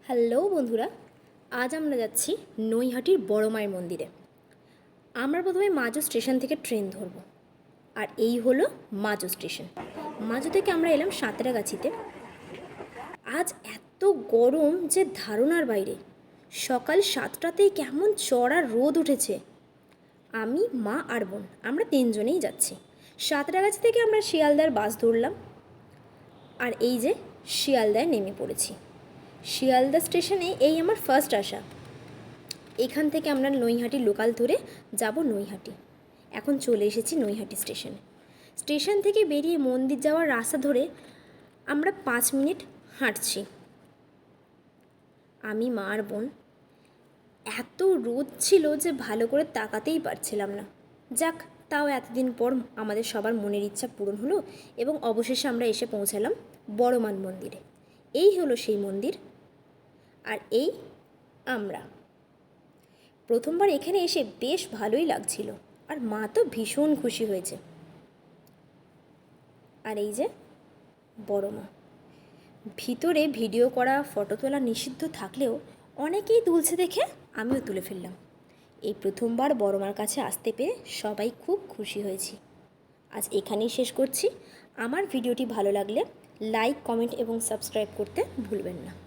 Hello বন্ধুরা, আজ আমরা যাচ্ছি নৈহাটির বড় মায়ের মন্দিরে। আমরা প্রথমে মাজো স্টেশন থেকে ট্রেন ধরব। আর এই হলো মাজো স্টেশন। মাজো থেকে আমরা এলাম সাঁতরাগাছিতে। আজ এত গরম যে ধারণার বাইরে। সকাল 7টাতেই কেমন চড়া রোদ উঠেছে। আমি, মা আর বোন, আমরা তিনজনেই যাচ্ছি। সাঁতরাগাছি থেকে আমরা শিয়ালদার বাস ধরলাম। আর এই যে শিয়ালদায় নেমে পড়েছি। শিয়ালদা স্টেশনে এই আমার ফার্স্ট আসা। এখান থেকে আমরা নৈহাটি লোকাল ধরে যাব নৈহাটি। এখন চলে এসেছি নৈহাটি স্টেশনে। স্টেশন থেকে বেরিয়ে মন্দির যাওয়ার রাস্তা ধরে আমরা 5 মিনিট হাঁটছি। আমি, মা আর বোন। এত রোদ ছিল যে ভালো করে তাকাতেই পারছিলাম না। যাক, তাও এতদিন পর আমাদের সবার মনের ইচ্ছা পূরণ হলো এবং অবশেষে আমরা এসে পৌঁছালাম বড়মান মন্দিরে। এই হলো সেই মন্দির। আর এই আমরা। প্রথমবার এখানে এসে বেশ ভালোই লাগছিল, আর মা তো ভীষণ খুশি হয়েছে। আর এই যে বড় মা। ভিতরে ভিডিও করা, ফটো তোলা নিষিদ্ধ থাকলেও অনেকেই তুলছে দেখে আমিও তুলে ফেললাম। এই প্রথমবার বড় মার কাছে আসতে পেরে সবাই খুব খুশি হয়েছি। আজ এখানেই শেষ করছি। আমার ভিডিওটি ভালো লাগলে লাইক, কমেন্ট এবং সাবস্ক্রাইব করতে ভুলবেন না।